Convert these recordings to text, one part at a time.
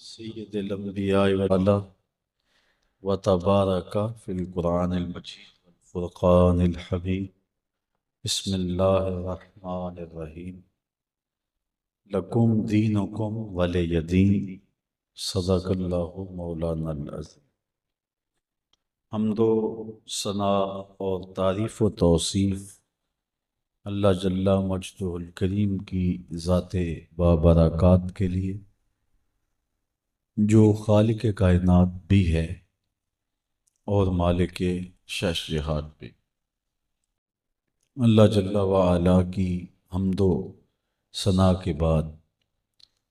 سید الانبیاء والا و تبارک فی القرآن المجید والفرقان الحمید بسم اللہ الرحمن الرحیم لکم دینکم ولی دین صدق اللہ مولانا العظیم۔ حمد و ثنا اور تعریف و توصیف اللہ جل مجدہ الکریم کی ذات بابرکات کے لیے جو خالق کائنات بھی ہے اور مالک شش جہات بھی۔ اللہ جل وعلا کی حمد و ثنا کے بعد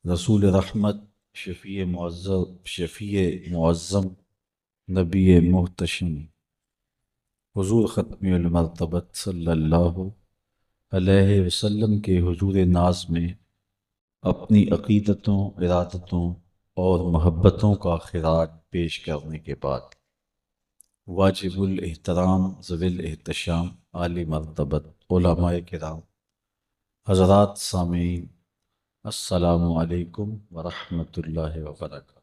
رسول رحمت شفیع معظم نبی محتشم حضور ختم المرتبت صلی اللہ علیہ وسلم کے حضور ناز میں اپنی عقیدتوں، ارادتوں اور محبتوں کا خراج پیش کرنے کے بعد واجب الاحترام ذوی الاحتشام عالی مرتبت علماء کرام، حضرات سامعین، السلام علیکم ورحمۃ اللہ وبرکاتہ۔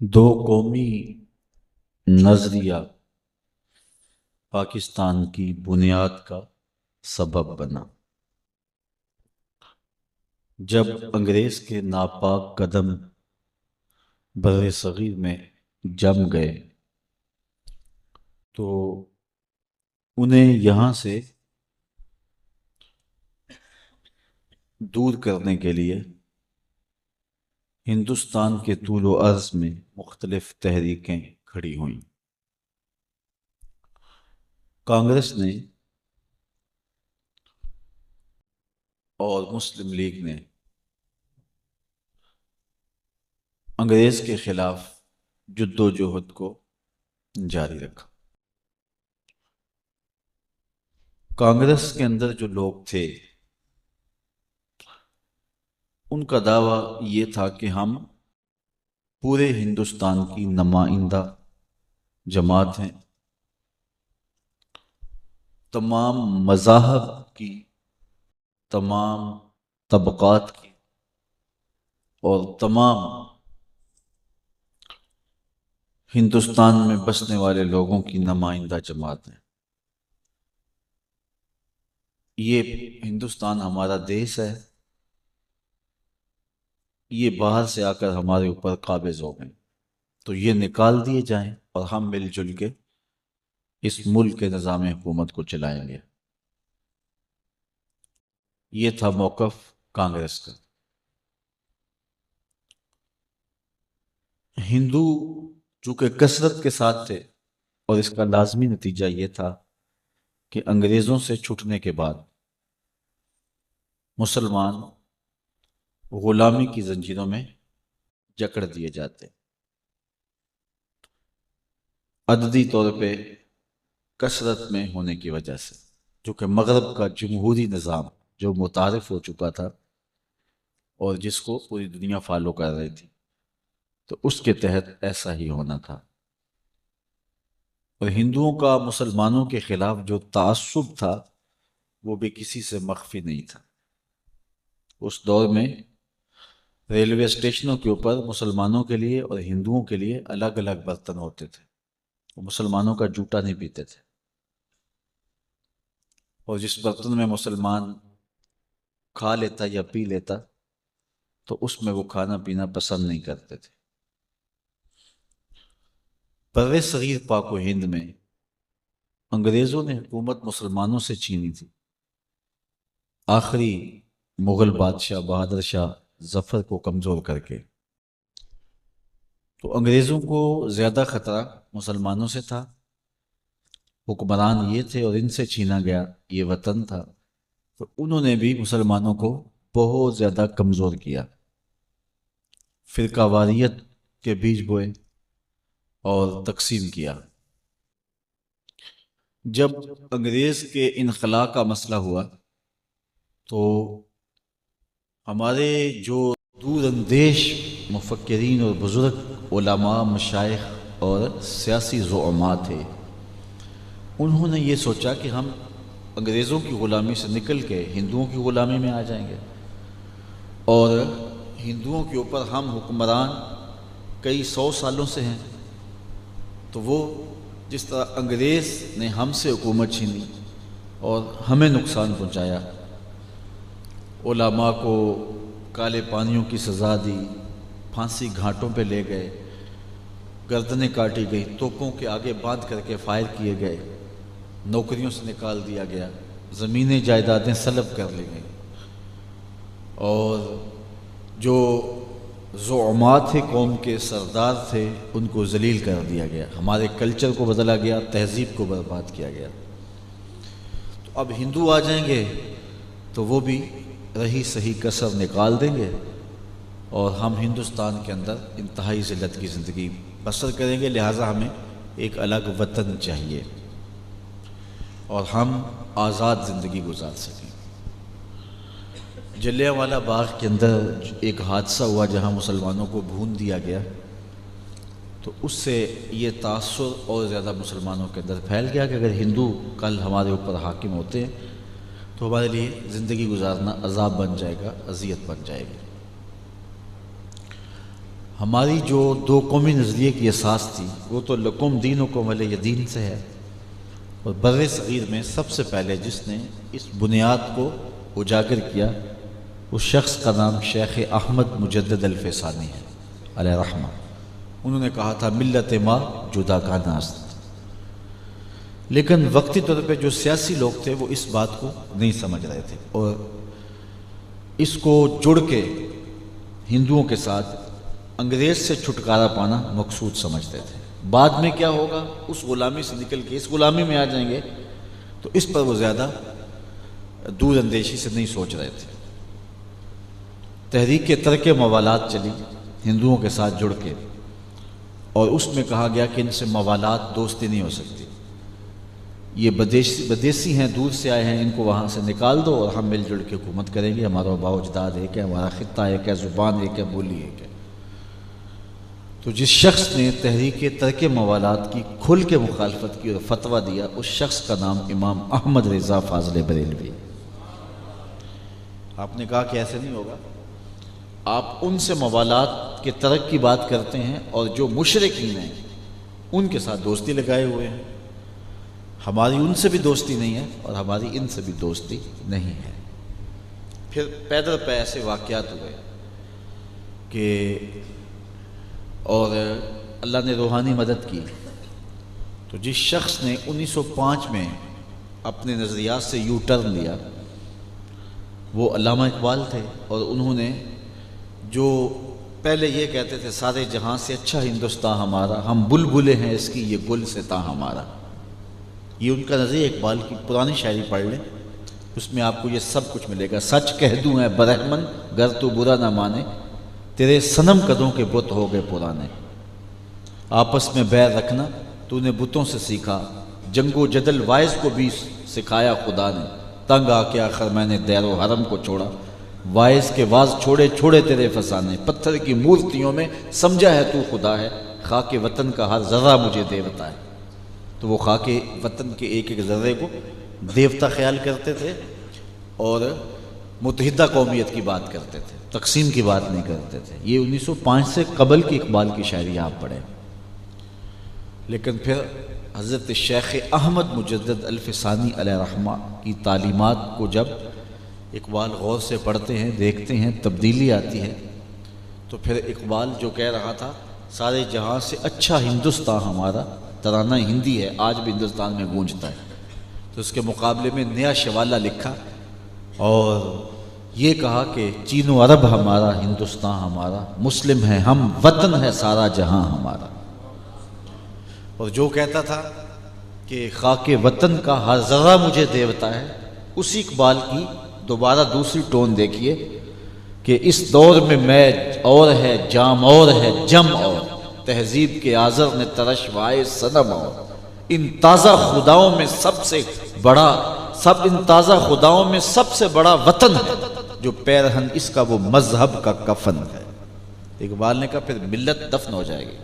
دو قومی نظریہ پاکستان کی بنیاد کا سبب بنا۔ جب انگریز کے ناپاک قدم بر صغیر میں جم گئے تو انہیں یہاں سے دور کرنے کے لیے ہندوستان کے طول و عرض میں مختلف تحریکیں کھڑی ہوئیں۔ کانگریس نے اور مسلم لیگ نے انگریز کے خلاف جد و جہد کو جاری رکھا۔ کانگریس کے اندر جو لوگ تھے ان کا دعویٰ یہ تھا کہ ہم پورے ہندوستان کی نمائندہ جماعت ہیں، تمام مذاہب کی، تمام طبقات کی اور تمام ہندوستان میں بسنے والے لوگوں کی نمائندہ جماعت ہیں۔ یہ ہندوستان ہمارا دیش ہے، یہ باہر سے آ کر ہمارے اوپر قابض ہو گئے، تو یہ نکال دیے جائیں اور ہم مل جل کے اس ملک کے نظام حکومت کو چلائیں گے۔ یہ تھا موقف کانگریس کا۔ ہندو چونکہ کثرت کے ساتھ تھے اور اس کا لازمی نتیجہ یہ تھا کہ انگریزوں سے چھٹنے کے بعد مسلمان غلامی کی زنجیروں میں جکڑ دیے جاتے، عددی طور پہ کثرت میں ہونے کی وجہ سے، جو کہ مغرب کا جمہوری نظام جو متعارف ہو چکا تھا اور جس کو پوری دنیا فالو کر رہی تھی، تو اس کے تحت ایسا ہی ہونا تھا۔ اور ہندوؤں کا مسلمانوں کے خلاف جو تعصب تھا وہ بھی کسی سے مخفی نہیں تھا۔ اس دور میں ریلوے اسٹیشنوں کے اوپر مسلمانوں کے لیے اور ہندوؤں کے لیے الگ الگ برتن ہوتے تھے، وہ مسلمانوں کا جوتا نہیں پیتے تھے، اور جس برتن میں مسلمان کھا لیتا یا پی لیتا تو اس میں وہ کھانا پینا پسند نہیں کرتے تھے۔ بر صغیر پاک و ہند میں انگریزوں نے حکومت مسلمانوں سے چھینی تھی۔ آخری مغل بادشاہ بہادر شاہ ظفر کو کمزور کر کے، تو انگریزوں کو زیادہ خطرہ مسلمانوں سے تھا، حکمران یہ تھے اور ان سے چھینا گیا یہ وطن تھا، تو انہوں نے بھی مسلمانوں کو بہت زیادہ کمزور کیا، فرقہ واریت کے بیج بوئے اور تقسیم کیا۔ جب انگریز کے انخلاء کا مسئلہ ہوا تو ہمارے جو دور اندیش مفکرین اور بزرگ علماء، مشائخ اور سیاسی زعماء تھے، انہوں نے یہ سوچا کہ ہم انگریزوں کی غلامی سے نکل کے ہندوؤں کی غلامی میں آ جائیں گے اور ہندوؤں کے اوپر ہم حکمران کئی 100 سالوں سے ہیں، تو وہ جس طرح انگریز نے ہم سے حکومت چھینی اور ہمیں نقصان پہنچایا، علماء کو کالے پانیوں کی سزا دی، پھانسی گھاٹوں پہ لے گئے، گردنیں کاٹی گئی، توپوں کے آگے باندھ کر کے فائر کیے گئے، نوکریوں سے نکال دیا گیا، زمینیں جائیدادیں سلب کر لی گئیں، اور جو زعماء تھے، قوم کے سردار تھے، ان کو ذلیل کر دیا گیا، ہمارے کلچر کو بدلا گیا، تہذیب کو برباد کیا گیا۔ تو اب ہندو آ جائیں گے تو وہ بھی رہی صحیح کسر نکال دیں گے، اور ہم ہندوستان کے اندر انتہائی ذلت کی زندگی بسر کریں گے۔ لہٰذا ہمیں ایک الگ وطن چاہیے اور ہم آزاد زندگی گزار سکیں۔ جلیانوالہ باغ کے اندر ایک حادثہ ہوا جہاں مسلمانوں کو بھون دیا گیا، تو اس سے یہ تاثر اور زیادہ مسلمانوں کے اندر پھیل گیا کہ اگر ہندو کل ہمارے اوپر حاکم ہوتے ہیں تو ہمارے لیے زندگی گزارنا عذاب بن جائے گا، اذیت بن جائے گی۔ ہماری جو دو قومی نظریے کی اساس تھی وہ تو لکم دینکم ولی دین سے ہے، اور بر صغیر میں سب سے پہلے جس نے اس بنیاد کو اجاگر کیا اس شخص کا نام شیخ احمد مجدد الفسانی ہے علیہ رحمہ۔ انہوں نے کہا تھا ملت ما جدا کا ناست، لیکن وقتی طور پہ جو سیاسی لوگ تھے وہ اس بات کو نہیں سمجھ رہے تھے، اور اس کو جڑ کے ہندوؤں کے ساتھ انگریز سے چھٹکارا پانا مقصود سمجھتے تھے۔ بعد میں کیا ہوگا، اس غلامی سے نکل کے اس غلامی میں آ جائیں گے، تو اس پر وہ زیادہ دور اندیشی سے نہیں سوچ رہے تھے۔ تحریک ترک موالات چلی ہندوؤں کے ساتھ جڑ کے، اور اس میں کہا گیا کہ ان سے موالات دوستی نہیں ہو سکتی، یہ بدیسی ہیں، دور سے آئے ہیں، ان کو وہاں سے نکال دو اور ہم مل جڑ کے حکومت کریں گے، ہمارا آباء و اجداد ایک ہے، ہمارا خطہ ایک ہے، زبان ایک ہے، بولی ایک ہے۔ تو جس شخص نے تحریک ترک موالات کی کھل کے مخالفت کی اور فتویٰ دیا، اس شخص کا نام امام احمد رضا فاضل بریلوی۔ آپ نے کہا کہ ایسے نہیں ہوگا، آپ ان سے موالات کے ترک کی بات کرتے ہیں اور جو مشرکین ہیں ان کے ساتھ دوستی لگائے ہوئے ہیں، ہماری ان سے بھی دوستی نہیں ہے اور ہماری ان سے بھی دوستی نہیں ہے۔ پھر پیدر پہ ایسے واقعات ہوئے کہ اور اللہ نے روحانی مدد کی، تو جس شخص نے 1905 میں اپنے نظریات سے یو ٹرن لیا وہ علامہ اقبال تھے، اور انہوں نے جو پہلے یہ کہتے تھے سارے جہاں سے اچھا ہندوستان ہمارا، ہم بلبلے ہیں اس کی یہ گل سے تا ہمارا، یہ ان کا نظریہ۔ اقبال کی پرانی شاعری پڑھ لیں، اس میں آپ کو یہ سب کچھ ملے گا۔ سچ کہہ دوں اے برہمن گر تو برا نہ مانے، تیرے صنم قدوں کے بت ہو گئے پرانے، آپس میں بیر رکھنا تو نے بتوں سے سیکھا، جنگ و جدل وائز کو بھی سکھایا خدا نے، تنگ آ کے آخر میں نے دیر و حرم کو چھوڑا، وائز کے واز چھوڑے چھوڑے تیرے فسانے، پتھر کی مورتیوں میں سمجھا ہے تو خدا ہے، خاک وطن کا ہر ذرہ مجھے دیوتا ہے۔ تو وہ خاک وطن کے ایک ایک ذرے کو دیوتا خیال کرتے تھے اور متحدہ قومیت کی بات کرتے تھے، تقسیم کی بات نہیں کرتے تھے۔ یہ 1905 سے قبل کی اقبال کی شاعری آپ پڑھیں۔ لیکن پھر حضرت شیخ احمد مجدد الفسانی علیہ رحمہ کی تعلیمات کو جب اقبال غور سے پڑھتے ہیں، دیکھتے ہیں، تبدیلی آتی ہے، تو پھر اقبال جو کہہ رہا تھا سارے جہاں سے اچھا ہندوستان ہمارا، ترانہ ہندی ہے، آج بھی ہندوستان میں گونجتا ہے، تو اس کے مقابلے میں نیا شوالہ لکھا اور یہ کہا کہ چین و عرب ہمارا، ہندوستان ہمارا، مسلم ہے ہم، وطن ہے سارا جہاں ہمارا۔ اور جو کہتا تھا کہ خاک وطن کا ہر ذرہ مجھے دیوتا ہے، اسی اقبال کی دوبارہ دوسری ٹون دیکھیے کہ اس دور میں اور ہے، جام اور ہے، جم اور، تہذیب کے آذر نے ترشوائے صنم اور، ان تازہ خداؤں میں سب سے بڑا وطن ہے، جو پیرہن اس کا وہ مذہب کا کفن ہے۔ اقبال نے کہا پھر ملت دفن ہو جائے گی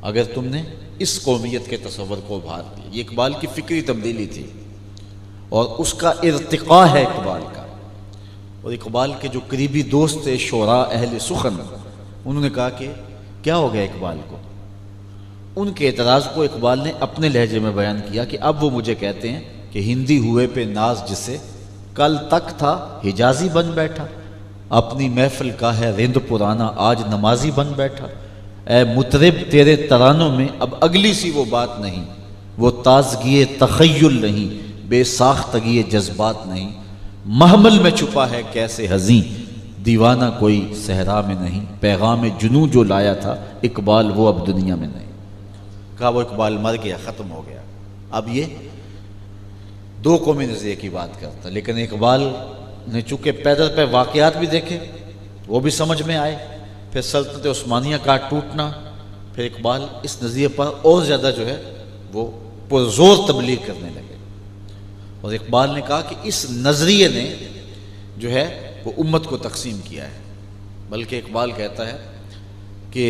اگر تم نے اس قومیت کے تصور کو ابھار دیا۔ یہ اقبال کی فکری تبدیلی تھی اور اس کا ارتقاء ہے اقبال کا۔ اور اقبال کے جو قریبی دوست تھے شعراء اہل سخن، انہوں نے کہا کہ کیا ہو گیا اقبال کو؟ ان کے اعتراض کو اقبال نے اپنے لہجے میں بیان کیا کہ اب وہ مجھے کہتے ہیں کہ ہندی ہوئے پہ ناز جسے کل تک تھا حجازی بن بیٹھا، اپنی محفل کا ہے رند پرانا آج نمازی بن بیٹھا، اے مطرب تیرے ترانوں میں اب اگلی سی وہ بات نہیں، وہ تازگی تخیل نہیں، بے ساختگی جذبات نہیں، محمل میں چھپا ہے کیسے حزین، دیوانہ کوئی صحرا میں نہیں، پیغام جنوں جو لایا تھا اقبال وہ اب دنیا میں نہیں۔ کہا وہ اقبال مر گیا، ختم ہو گیا۔ اب یہ دو قومی نظریے کی بات کرتا، لیکن اقبال نے چونکہ پیدل پہ واقعات بھی دیکھے، وہ بھی سمجھ میں آئے، پھر سلطنت عثمانیہ کا ٹوٹنا، پھر اقبال اس نظریے پر اور زیادہ جو ہے وہ پرزور تبلیغ کرنے لگے۔ اور اقبال نے کہا کہ اس نظریے نے جو ہے وہ امت کو تقسیم کیا ہے، بلکہ اقبال کہتا ہے کہ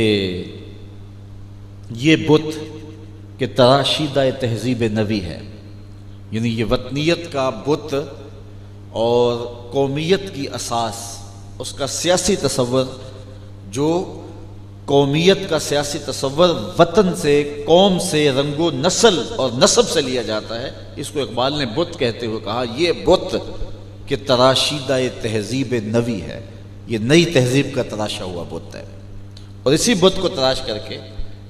یہ بت کہ تراشیدہ تہذیب نوی ہے، یعنی یہ وطنیت کا بت اور قومیت کی اساس، اس کا سیاسی تصور، جو قومیت کا سیاسی تصور وطن سے، قوم سے، رنگ و نسل اور نسب سے لیا جاتا ہے، اس کو اقبال نے بت کہتے ہوئے کہا یہ بت کہ تراشیدہ تہذیب نوی ہے، یہ نئی تہذیب کا تراشا ہوا بت ہے۔ اور اسی بت کو تراش کر کے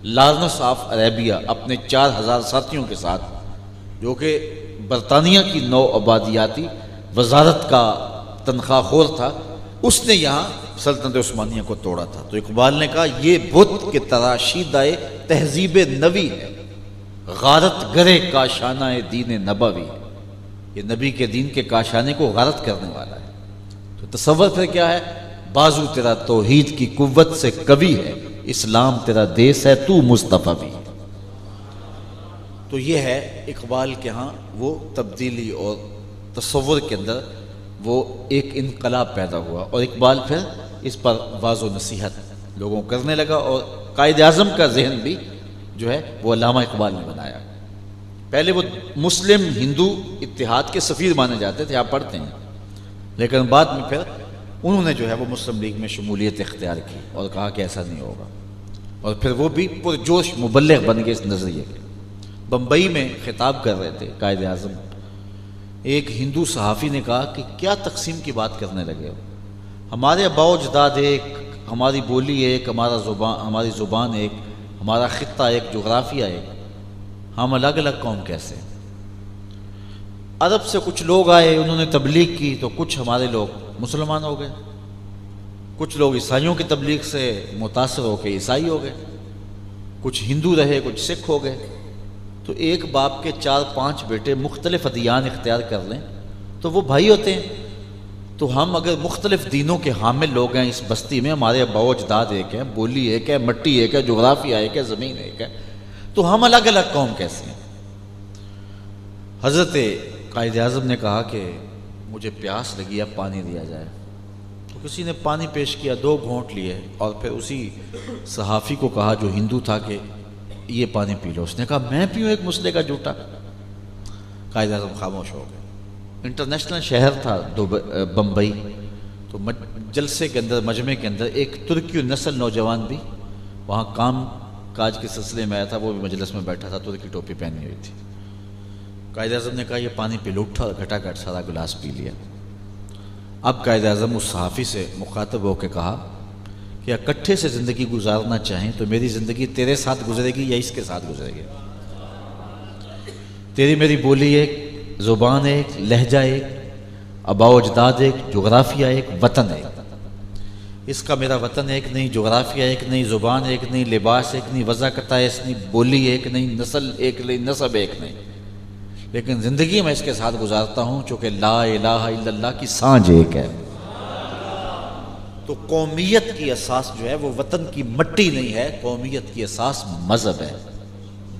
لارنس آف عربیہ اپنے 4000 ساتھیوں کے ساتھ، جو کہ برطانیہ کی نو آبادیاتی وزارت کا تنخواہ خور تھا، اس نے یہاں سلطنت عثمانیہ کو توڑا تھا۔ تو اقبال نے کہا یہ بت کے تراشیدہ تہذیب نوی ہے، غارت گرے کاشانہ دین نبوی ہے، یہ نبی کے دین کے کاشانے کو غارت کرنے والا ہے۔ تو تصور پھر کیا ہے؟ بازو تیرا توحید کی قوت سے قوی ہے، اسلام تیرا دیس ہے تو مصطفی بھی۔ تو یہ ہے اقبال کے ہاں وہ تبدیلی اور تصور کے اندر وہ ایک انقلاب پیدا ہوا، اور اقبال پھر اس پر واض و نصیحت لوگوں کو کرنے لگا، اور قائد اعظم کا ذہن بھی جو ہے وہ علامہ اقبال نے بنایا۔ پہلے وہ مسلم ہندو اتحاد کے سفیر مانے جاتے تھے، آپ پڑھتے ہیں، لیکن بعد میں پھر انہوں نے جو ہے وہ مسلم لیگ میں شمولیت اختیار کی اور کہا کہ ایسا نہیں ہوگا، اور پھر وہ بھی پرجوش مبلغ بن گئے اس نظریے کے۔ بمبئی میں خطاب کر رہے تھے قائد اعظم، ایک ہندو صحافی نے کہا کہ کیا تقسیم کی بات کرنے لگے ہو؟ ہمارے آباء و اجداد ایک، ہماری بولی ایک، ہماری زبان ایک، ہمارا خطہ ایک، جغرافیہ ایک، ہم الگ الگ قوم کیسے؟ عرب سے کچھ لوگ آئے، انہوں نے تبلیغ کی تو کچھ ہمارے لوگ مسلمان ہو گئے، کچھ لوگ عیسائیوں کی تبلیغ سے متاثر ہو کے عیسائی ہو گئے، کچھ ہندو رہے، کچھ سکھ ہو گئے۔ تو ایک باپ کے 4-5 بیٹے مختلف ادیان اختیار کر لیں تو وہ بھائی ہوتے ہیں۔ تو ہم اگر مختلف دینوں کے حامل لوگ ہیں اس بستی میں، ہمارے آباء و اجداد ایک ہیں، بولی ایک ہے، مٹی ایک ہے، جغرافیہ ایک ہے، زمین ایک ہے، تو ہم الگ الگ قوم کیسے ہیں؟ حضرت قائد اعظم نے کہا کہ مجھے پیاس لگی، اب پانی دیا جائے۔ تو کسی نے پانی پیش کیا، 2 گھونٹ لیے، اور پھر اسی صحافی کو کہا جو ہندو تھا کہ یہ پانی پی لو۔ اس نے کہا میں پیوں ایک مسلے کا جوٹا؟ قائد اعظم خاموش ہو گئے۔ انٹرنیشنل شہر تھا بمبئی، تو جلسے کے اندر، مجمع کے اندر ایک ترکی نسل نوجوان بھی وہاں کام کاج کے سلسلے میں آیا تھا، وہ بھی مجلس میں بیٹھا تھا، ترکی ٹوپی پہنی ہوئی تھی۔ قائد اعظم نے کہا یہ پانی پی لو، اٹھا اور گھٹا گھٹ سارا گلاس پی لیا۔ اب قائد اعظم اس صحافی سے مخاطب ہو کے کہا کہ اکٹھے سے زندگی گزارنا چاہیں تو میری زندگی تیرے ساتھ گزرے گی یا اس کے ساتھ گزرے گی؟ تیری میری بولی ایک، زبان ایک، لہجہ ایک، آباء و اجداد ایک، جغرافیہ ایک، وطن ایک۔ اس کا میرا وطن ایک نہیں، جغرافیہ ایک نہیں، زبان ایک نہیں، لباس ایک نہیں، وضاقتہ ایک نہیں، بولی ایک نہیں، نسل ایک نہیں، نسب ایک نہیں، لیکن زندگی میں اس کے ساتھ گزارتا ہوں چونکہ لا الہ الا اللہ کی سانجھ ایک ہے۔ تو قومیت کی اساس جو ہے وہ وطن کی مٹی نہیں ہے، قومیت کی اساس مذہب ہے،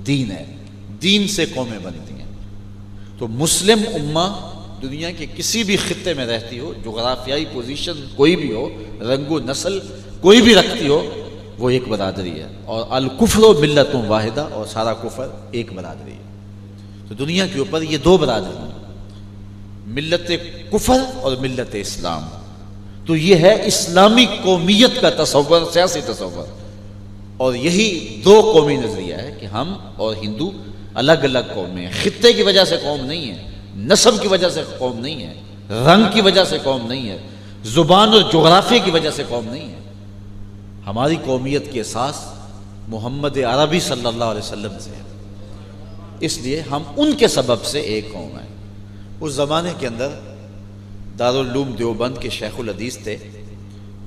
دین ہے، دین سے قومیں بنتی ہیں۔ تو مسلم امہ دنیا کے کسی بھی خطے میں رہتی ہو، جغرافیائی پوزیشن کوئی بھی ہو، رنگ و نسل کوئی بھی رکھتی ہو، وہ ایک برادری ہے، اور الکفر ملت واحدہ، اور سارا کفر ایک برادری ہے۔ تو دنیا کے اوپر یہ 2 برادری ہیں، ملت کفر اور ملت اسلام۔ تو یہ ہے اسلامی قومیت کا تصور، سیاسی تصور. اور یہی دو قومی نظریہ ہے کہ ہم اور ہندو الگ الگ قومیں ہیں. خطے کی وجہ سے قوم نہیں ہے، نسب کی وجہ سے قوم نہیں ہے، رنگ کی وجہ سے قوم نہیں ہے، زبان اور جغرافیہ کی وجہ سے قوم نہیں ہے. ہماری قومیت کی اساس محمد عربی صلی اللہ علیہ وسلم سے ہے. اس لیے ہم ان کے سبب سے ایک قوم ہیں. اس زمانے کے اندر دارالعلوم دیوبند کے شیخ الحدیث تھے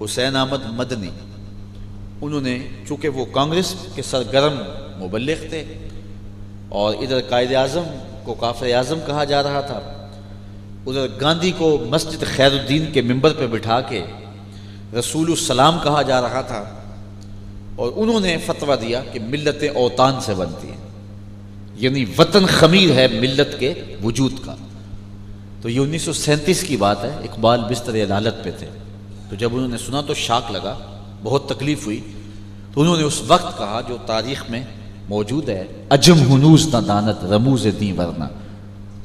حسین احمد مدنی. انہوں نے چونکہ وہ کانگریس کے سرگرم مبلغ تھے اور ادھر قائد اعظم کو کافر اعظم کہا جا رہا تھا، ادھر گاندھی کو مسجد خیر الدین کے ممبر پہ بٹھا کے رسول السلام کہا جا رہا تھا، اور انہوں نے فتویٰ دیا کہ ملتیں اوطان سے بنتی ہیں، یعنی وطن خمیر ہے ملت کے وجود کا. تو یہ 1937 کی بات ہے. اقبال بستر عدالت پہ تھے، تو جب انہوں نے سنا تو شاک لگا، بہت تکلیف ہوئی. تو انہوں نے اس وقت کہا جو تاریخ میں موجود ہے، اجم ہنوز نہ دانت رموز دیں ورنہ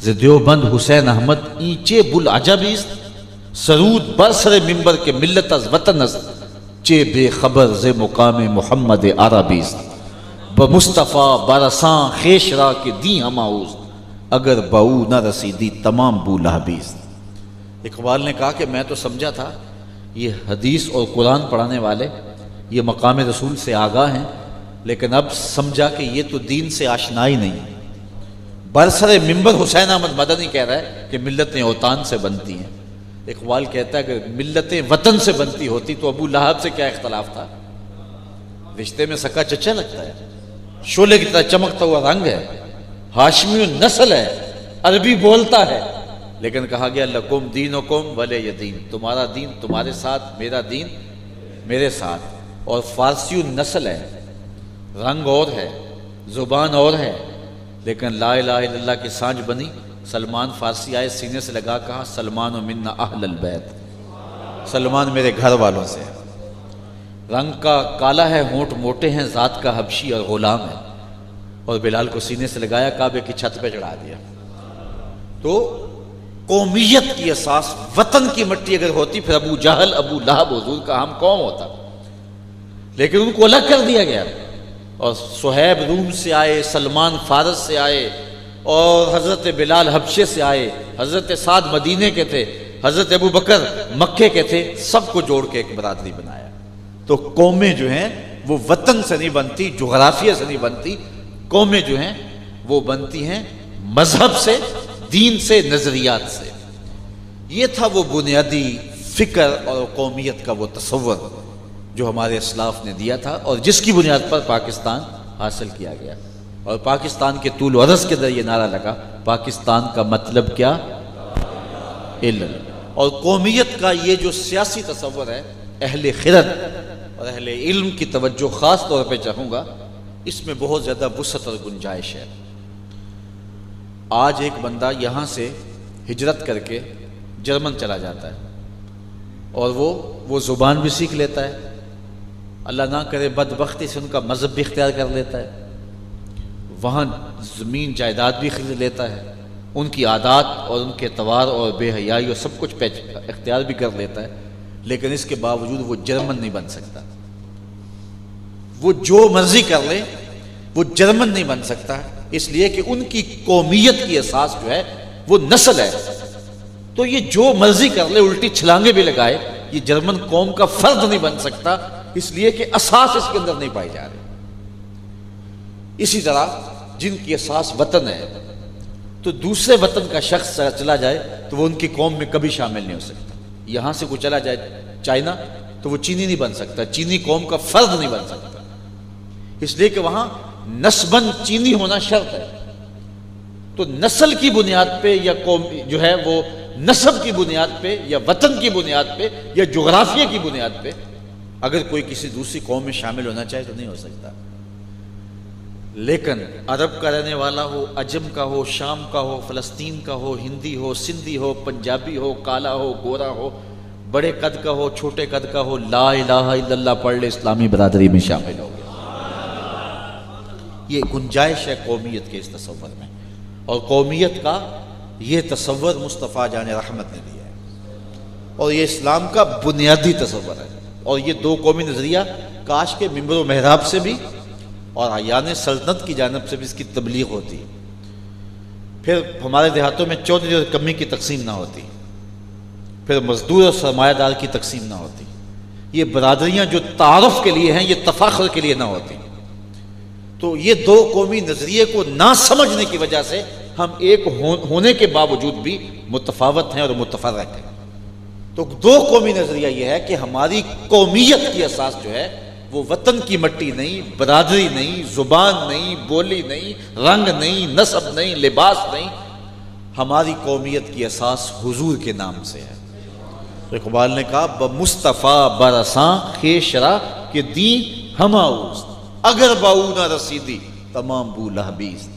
ز دیوبند حسین احمد اینچے بل عجبیست سرود برسر ممبر کے ملت از وطن است چے بے خبر ز مقام محمد عربیست بمصطفیٰ برساں خیش را کے دیں ہماؤز اگر باؤ نہ رسیدی تمام بو لہبیست. اقبال نے کہا کہ میں تو سمجھا تھا یہ حدیث اور قرآن پڑھانے والے یہ مقام رسول سے آگاہ ہیں، لیکن اب سمجھا کہ یہ تو دین سے آشنائی نہیں. برسر ممبر حسین احمد مدنی کہہ رہا ہے کہ ملتیں اوطان سے بنتی ہیں. اقبال کہتا ہے کہ ملتیں وطن سے بنتی ہوتی تو ابو لہب سے کیا اختلاف تھا؟ رشتے میں سکا چچا لگتا ہے، شعلے کی طرح چمکتا ہوا رنگ ہے، ہاشمی نسل ہے، عربی بولتا ہے، لیکن کہا گیا لکم دینکم ولی دین، تمہارا دین تمہارے ساتھ، میرا دین میرے ساتھ. اور فارسی نسل ہے، رنگ اور ہے، زبان اور ہے، لیکن لا الہ الا اللہ کی سانج بنی. سلمان فارسی آئے، سینے سے لگا کہا سلمان و منا اہل البیت، سلمان میرے گھر والوں سے. رنگ کا کالا ہے، ہونٹ موٹے ہیں، ذات کا حبشی اور غلام ہے. اور بلال کو سینے سے لگایا، کعبے کی چھت پہ چڑھا دیا. تو قومیت کی اساس وطن کی مٹی اگر ہوتی پھر ابو جہل ابو لہب حضور کا ہم قوم ہوتا، لیکن ان کو الگ کر دیا گیا. اور صہیب روم سے آئے، سلمان فارس سے آئے، اور حضرت بلال حبشے سے آئے، حضرت سعد مدینے کے تھے، حضرت ابو بکر مکے کے تھے، سب کو جوڑ کے ایک برادری بنایا. تو قومیں جو ہیں وہ وطن سے نہیں بنتی، جغرافیہ سے نہیں بنتی. قومیں جو ہیں وہ بنتی ہیں مذہب سے، دین سے، نظریات سے. یہ تھا وہ بنیادی فکر اور قومیت کا وہ تصور جو ہمارے اسلاف نے دیا تھا، اور جس کی بنیاد پر پاکستان حاصل کیا گیا. اور پاکستان کے طول و عرض کے اندر یہ نعرہ لگا، پاکستان کا مطلب کیا؟ علم. اور قومیت کا یہ جو سیاسی تصور ہے، اہل خرد اور اہل علم کی توجہ خاص طور پہ چاہوں گا، اس میں بہت زیادہ وسعت اور گنجائش ہے. آج ایک بندہ یہاں سے ہجرت کر کے جرمن چلا جاتا ہے، اور وہ زبان بھی سیکھ لیتا ہے، اللہ نہ کرے بدبختی سے ان کا مذہب بھی اختیار کر لیتا ہے، وہاں زمین جائیداد بھی خرید لیتا ہے، ان کی عادات اور ان کے توار اور بے حیائی اور سب کچھ اختیار بھی کر لیتا ہے، لیکن اس کے باوجود وہ جرمن نہیں بن سکتا. وہ جو مرضی کر لے وہ جرمن نہیں بن سکتا، اس لیے کہ ان کی قومیت کی اساس جو ہے وہ نسل ہے. تو یہ جو مرضی کر لے، الٹی چھلانگے بھی لگائے، یہ جرمن قوم کا فرد نہیں بن سکتا، اس لیے کہ اساس اس کے اندر نہیں پائی جا رہی. اسی طرح جن کی اساس وطن ہے، تو دوسرے وطن کا شخص چلا جائے تو وہ ان کی قوم میں کبھی شامل نہیں ہو سکتا. یہاں سے کوئی چلا جائے چائنا تو وہ چینی نہیں بن سکتا، چینی قوم کا فرد نہیں بن سکتا، اس لیے کہ وہاں نسباً چینی ہونا شرط ہے. تو نسل کی بنیاد پہ یا قوم جو ہے وہ نسب کی بنیاد پہ یا وطن کی بنیاد پہ یا جغرافیہ کی بنیاد پہ اگر کوئی کسی دوسری قوم میں شامل ہونا چاہے تو نہیں ہو سکتا. لیکن عرب کا رہنے والا ہو، عجم کا ہو، شام کا ہو، فلسطین کا ہو، ہندی ہو، سندھی ہو، پنجابی ہو، کالا ہو، گورا ہو، بڑے قد کا ہو، چھوٹے قد کا ہو، لا الہ الا اللہ پڑھ لے، اسلامی برادری میں شامل ہو گیا. یہ گنجائش ہے قومیت کے اس تصور میں، اور قومیت کا یہ تصور مصطفیٰ جان رحمت نے دیا ہے. اور یہ اسلام کا بنیادی تصور ہے۔ اور یہ دو قومی نظریہ کاش کے ممبر و محراب سے بھی اور اعیان سلطنت کی جانب سے بھی اس کی تبلیغ ہوتی، پھر ہمارے دیہاتوں میں چودھری اور کمی کی تقسیم نہ ہوتی، پھر مزدور اور سرمایہ دار کی تقسیم نہ ہوتی، یہ برادریاں جو تعارف کے لیے ہیں یہ تفاخر کے لیے نہ ہوتی۔ تو یہ دو قومی نظریے کو نہ سمجھنے کی وجہ سے ہم ایک ہونے کے باوجود بھی متفاوت ہیں اور متفرق ہیں۔ تو دو قومی نظریہ یہ ہے کہ ہماری قومیت کی اساس جو ہے وہ وطن کی مٹی نہیں، برادری نہیں، زبان نہیں، بولی نہیں، رنگ نہیں، نسب نہیں، لباس نہیں، ہماری قومیت کی اساس حضور کے نام سے ہے۔ تو اقبال نے کہا بمصطفیٰ برساں خیشرا کہ دین ہماؤز اگر باؤ نہ رسیدی تمام بو لہبیز۔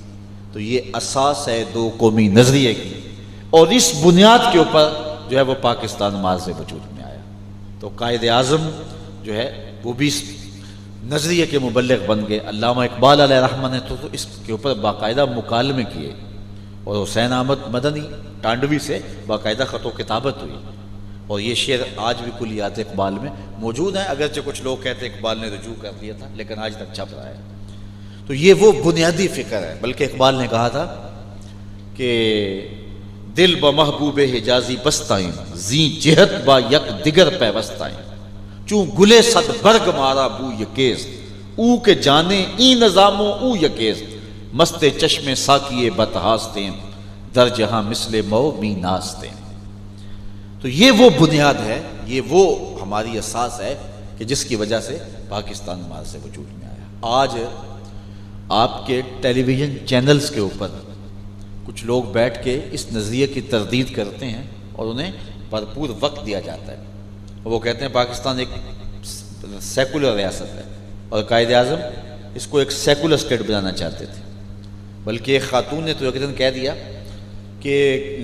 تو یہ اساس ہے دو قومی نظریے کی، اور اس بنیاد کے اوپر جو ہے وہ پاکستان ماض سے وجود میں آیا۔ تو قائد اعظم جو ہے وہ بھی اس نظریے کے مبلغ بن گئے۔ علامہ اقبال علیہ رحمہ نے تو اس کے اوپر باقاعدہ مکالمے کیے، اور حسین احمد مدنی ٹانڈوی سے باقاعدہ خط و کتابت ہوئی، اور یہ شعر آج بھی کلیات اقبال میں موجود ہیں، اگرچہ کچھ لوگ کہتے ہیں اقبال نے رجوع کر لیا تھا لیکن آج تک چھپ رہا ہے۔ تو یہ وہ بنیادی فکر ہے۔ بلکہ اقبال نے کہا تھا کہ دل با محبوب حجازی بستائیں زی جہت با یک دیگر پیوستائیں چوں گلے صد برگ مارا بو یکیست او کے جانے ای نظاموں او یکیست مست چشم ساکیے بتہاستیں در جہاں مثل مو می ناستیں۔ تو یہ وہ بنیاد ہے، یہ وہ ہماری اساس ہے کہ جس کی وجہ سے پاکستان ماض سے وجود میں آیا۔ آج آپ کے ٹیلی ویژن چینلز کے اوپر کچھ لوگ بیٹھ کے اس نظریے کی تردید کرتے ہیں اور انہیں بھرپور وقت دیا جاتا ہے، اور وہ کہتے ہیں پاکستان ایک سیکولر ریاست ہے، اور قائد اعظم اس کو ایک سیکولر اسٹیٹ بنانا چاہتے تھے۔ بلکہ ایک خاتون نے تو ایک دن کہہ دیا کہ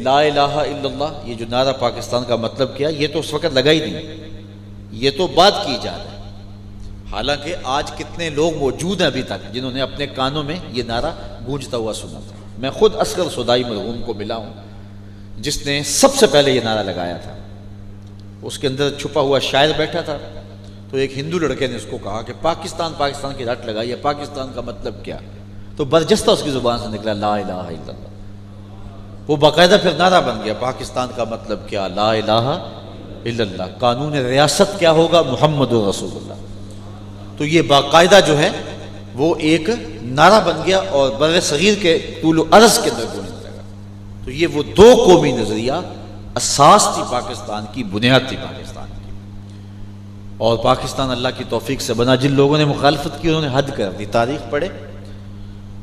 لا الہ الا اللہ، یہ جو نعرہ پاکستان کا مطلب کیا، یہ تو اس وقت لگا ہی نہیں، یہ تو بات کی ایجاد ہے۔ حالانکہ آج کتنے لوگ موجود ہیں ابھی تک جنہوں نے اپنے کانوں میں یہ نعرہ گونجتا ہوا سنا تھا۔ میں خود اصغر صدائی مرحوم کو ملا ہوں جس نے سب سے پہلے یہ نعرہ لگایا تھا۔ اس کے اندر چھپا ہوا شاعر بیٹھا تھا، تو ایک ہندو لڑکے نے اس کو کہا کہ پاکستان پاکستان کی رٹ لگائی ہے، پاکستان کا مطلب کیا؟ تو برجستہ اس کی زبان سے نکلا لا الہ الا اللہ۔ وہ باقاعدہ پھر نعرہ بن گیا، پاکستان کا مطلب کیا؟ لا الہ الا اللہ۔ قانون ریاست کیا ہوگا؟ محمد رسول اللہ۔ تو یہ باقاعدہ جو ہے وہ ایک نعرہ بن گیا اور بر صغیر کے طول و عرض کے اندر گونجنے لگا۔ تو یہ وہ دو قومی نظریہ اساس تھی پاکستان کی، بنیاد تھی پاکستان کی، اور پاکستان اللہ کی توفیق سے بنا۔ جن لوگوں نے مخالفت کی انہوں نے حد کر دی، تاریخ پڑھے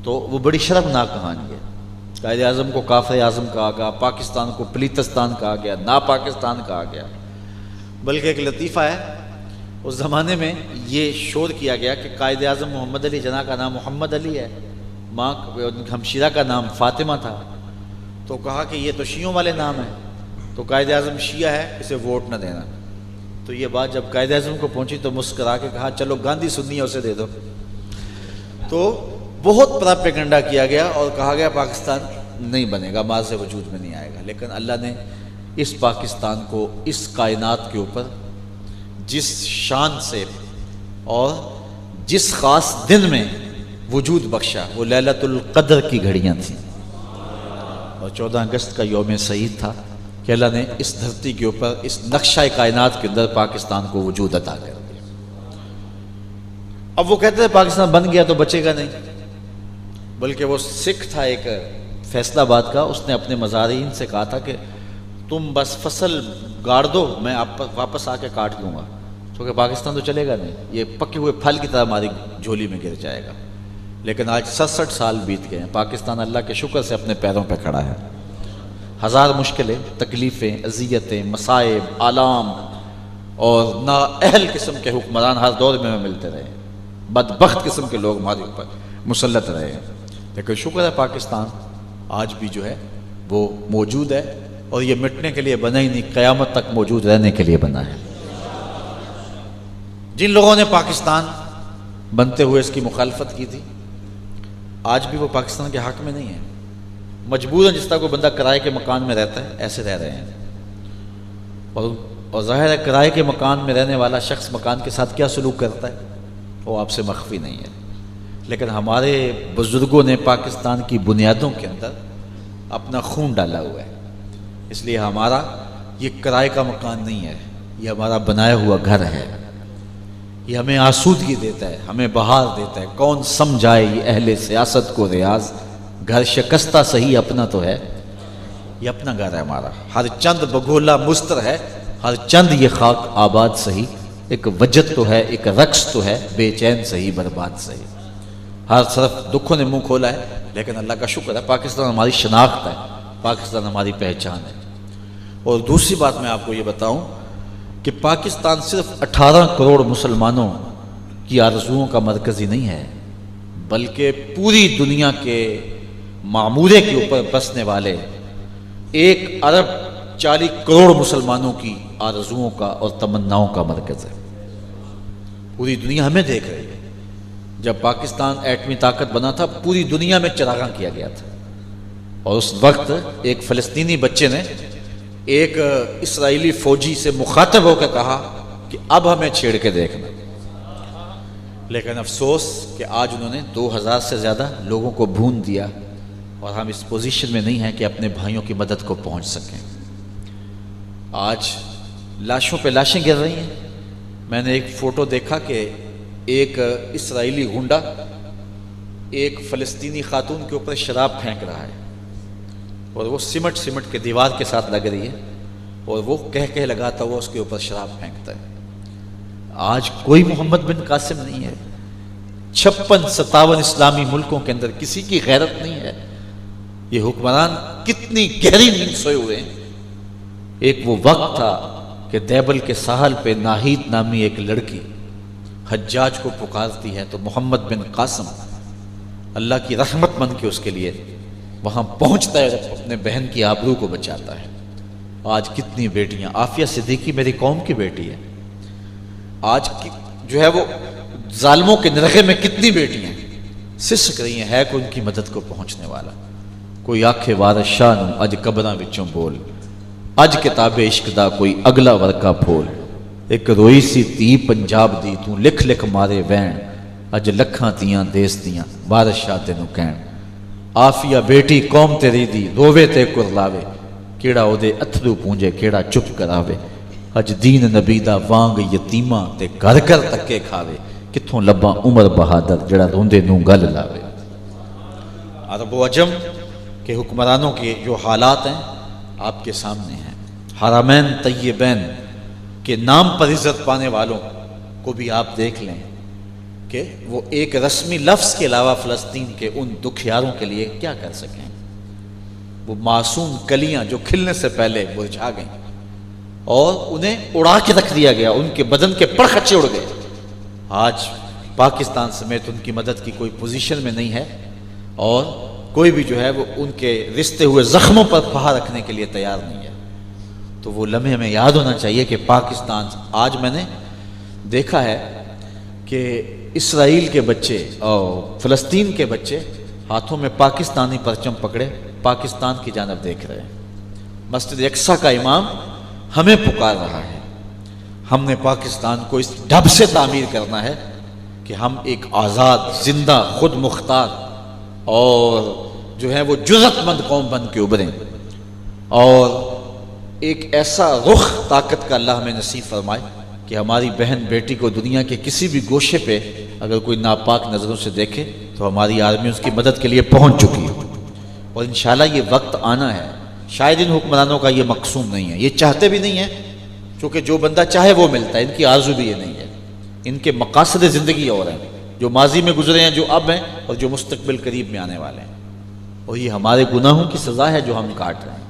تو وہ بڑی شرمناک کہانی ہے۔ قائد اعظم کو کافر اعظم کہا گیا، پاکستان کو پلیتستان کہا گیا، نا پاکستان کہا گیا۔ بلکہ ایک لطیفہ ہے، اس زمانے میں یہ شور کیا گیا کہ قائد اعظم محمد علی جناح کا نام محمد علی ہے، ماں ہمشیرہ کا نام فاطمہ تھا، تو کہا کہ یہ تو شیعوں والے نام ہیں، تو قائد اعظم شیعہ ہے، اسے ووٹ نہ دینا۔ تو یہ بات جب قائد اعظم کو پہنچی تو مسکرا کے کہا چلو گاندھی سنی ہے اسے دے دو۔ تو بہت پراپیگنڈا کیا گیا اور کہا گیا پاکستان نہیں بنے گا، ماض سے وجود میں نہیں آئے گا۔ لیکن اللہ نے اس پاکستان کو اس کائنات کے اوپر جس شان سے اور جس خاص دن میں وجود بخشا، وہ لیلۃ القدر کی گھڑیاں تھیں، اور 14 اگست کا یوم سعید تھا کہ اللہ نے اس دھرتی کے اوپر اس نقشہ کائنات کے اندر پاکستان کو وجود عطا کر دیا۔ اب وہ کہتے ہیں پاکستان بن گیا تو بچے گا نہیں، بلکہ وہ سکھ تھا ایک فیصل آباد کا، اس نے اپنے مزارعین سے کہا تھا کہ تم بس فصل گاڑ دو، میں واپس آ کے کاٹ لوں گا، کیونکہ پاکستان تو چلے گا نہیں، یہ پکے ہوئے پھل کی طرح ہماری جھولی میں گر جائے گا۔ لیکن آج 67 سال بیت گئے ہیں، پاکستان اللہ کے شکر سے اپنے پیروں پہ کھڑا ہے۔ ہزار مشکلیں، تکلیفیں، اذیتیں، مصائب، آلام اور نااہل قسم کے حکمران ہر دور میں ملتے رہے، بدبخت قسم کے لوگ ہمارے اوپر مسلط رہے ہیں، لیکن شکر ہے پاکستان آج بھی جو ہے وہ موجود ہے، اور یہ مٹنے کے لیے بنا ہی نہیں، قیامت تک موجود رہنے کے لیے بنا ہے۔ جن لوگوں نے پاکستان بنتے ہوئے اس کی مخالفت کی تھی، آج بھی وہ پاکستان کے حق میں نہیں ہے، مجبوراً جس طرح کوئی بندہ کرائے کے مکان میں رہتا ہے ایسے رہ رہے ہیں، اور اور ظاہر ہے کرائے کے مکان میں رہنے والا شخص مکان کے ساتھ کیا سلوک کرتا ہے وہ آپ سے مخفی نہیں ہے، لیکن ہمارے بزرگوں نے پاکستان کی بنیادوں کے اندر اپنا خون ڈالا ہوا ہے، اس لیے ہمارا یہ کرائے کا مکان نہیں ہے، یہ ہمارا بنایا ہوا گھر ہے، یہ ہمیں آسودگی دیتا ہے، ہمیں بہار دیتا ہے۔ کون سمجھائے یہ اہل سیاست کو ریاض، گھر شکستہ صحیح اپنا تو ہے، یہ اپنا گھر ہے ہمارا، ہر چند بگولا مستر ہے، ہر چند یہ خاک آباد صحیح، ایک وجد تو ہے، ایک رقص تو ہے، بے چین صحیح برباد صحیح۔ ہر طرف دکھوں نے منہ کھولا ہے، لیکن اللہ کا شکر ہے پاکستان ہماری شناخت ہے، پاکستان ہماری پہچان ہے۔ اور دوسری بات میں آپ کو یہ بتاؤں کہ پاکستان صرف 18 کروڑ مسلمانوں کی آرزوؤں کا مرکز ہی نہیں ہے، بلکہ پوری دنیا کے معمورے کے اوپر بسنے والے 1 ارب 40 کروڑ مسلمانوں کی آرزوؤں کا اور تمناؤں کا مرکز ہے۔ پوری دنیا ہمیں دیکھ رہی ہے۔ جب پاکستان ایٹمی طاقت بنا تھا پوری دنیا میں چراغاں کیا گیا تھا، اور اس وقت ایک فلسطینی بچے نے ایک اسرائیلی فوجی سے مخاطب ہو کے کہا کہ اب ہمیں چھیڑ کے دیکھنا، لیکن افسوس کہ آج انہوں نے 2000 سے زیادہ لوگوں کو بھون دیا، اور ہم اس پوزیشن میں نہیں ہیں کہ اپنے بھائیوں کی مدد کو پہنچ سکیں۔ آج لاشوں پہ لاشیں گر رہی ہیں۔ میں نے ایک فوٹو دیکھا کہ ایک اسرائیلی گنڈا ایک فلسطینی خاتون کے اوپر شراب پھینک رہا ہے، اور وہ سمٹ کے دیوار کے ساتھ لگ رہی ہے، اور وہ کہہ لگاتا ہوا اس کے اوپر شراب پھینکتا ہے۔ آج کوئی محمد بن قاسم نہیں ہے، 56-57 اسلامی ملکوں کے اندر کسی کی غیرت نہیں ہے۔ یہ حکمران کتنی گہری نیند سوئے ہوئے ہیں۔ ایک وہ وقت تھا کہ دیبل کے ساحل پہ ناہید نامی ایک لڑکی حجاج کو پکارتی ہے تو محمد بن قاسم اللہ کی رحمت بن کے اس کے لیے وہاں پہنچتا ہے، اپنے بہن کی آبرو کو بچاتا ہے۔ آج کتنی بیٹیاں، عافیہ صدیقی میری قوم کی بیٹی ہے، آج جو ہے وہ ظالموں کے نرغے میں کتنی بیٹیاں سسک رہی ہیں، ہے کوئی ان کی مدد کو پہنچنے والا؟ کوئی آکھے وارث شاہ نوں اج قبراں وچوں بول، اج کتاب عشق دا کوئی اگلا ورقہ پھول، ایک روئی سی تی پنجاب دی تو لکھ مارے وین، اج لکھاں تیاں دیس دیاں وارث شاہ تینوں کہن، آفیہ بیٹی قوم تیری دی رووے تے کرلاوے، کیڑا او دے اتھرو پونجے کیڑا چپ کراوے، اج دین نبی دا وانگ یتیماں تے گھر تکے کھاوے، کتھوں لباں عمر بہادر جڑا روندے نوں گل لاوے۔ عرب و عجم کے حکمرانوں کے جو حالات ہیں آپ کے سامنے ہیں۔ حرمین طیبین کے نام پر عزت پانے والوں کو بھی آپ دیکھ لیں کہ وہ ایک رسمی لفظ کے علاوہ فلسطین کے ان دکھیاروں کے لیے کیا کر سکیں۔ وہ معصوم کلیاں جو کھلنے سے پہلے مرجھا گئیں اور انہیں اڑا کے رکھ دیا گیا، ان کے بدن کے پر خچے اڑ گئے، آج پاکستان سمیت ان کی مدد کی کوئی پوزیشن میں نہیں ہے، اور کوئی بھی جو ہے وہ ان کے رشتے ہوئے زخموں پر پہا رکھنے کے لیے تیار نہیں ہے۔ تو وہ لمحے ہمیں یاد ہونا چاہیے کہ پاکستان، آج میں نے دیکھا ہے کہ اسرائیل کے بچے اور فلسطین کے بچے ہاتھوں میں پاکستانی پرچم پکڑے پاکستان کی جانب دیکھ رہے ہیں۔ مسجد اقصیٰ کا امام ہمیں پکار رہا ہے، ہم نے پاکستان کو اس ڈھب سے تعمیر کرنا ہے کہ ہم ایک آزاد، زندہ، خود مختار اور جو ہے وہ جرأت مند قوم بن کے ابھریں، اور ایک ایسا رخ طاقت کا اللہ ہمیں نصیب فرمائے کہ ہماری بہن بیٹی کو دنیا کے کسی بھی گوشے پہ اگر کوئی ناپاک نظروں سے دیکھے تو ہماری آرمی اس کی مدد کے لیے پہنچ چکی ہے، اور انشاءاللہ یہ وقت آنا ہے۔ شاید ان حکمرانوں کا یہ مقصود نہیں ہے، یہ چاہتے بھی نہیں ہیں، کیونکہ جو بندہ چاہے وہ ملتا ہے، ان کی آرزو بھی یہ نہیں ہے۔ ان کے مقاصد زندگی اور ہیں، جو ماضی میں گزرے ہیں، جو اب ہیں، اور جو مستقبل قریب میں آنے والے ہیں، اور یہ ہمارے گناہوں کی سزا ہے جو ہم کاٹ رہے ہیں۔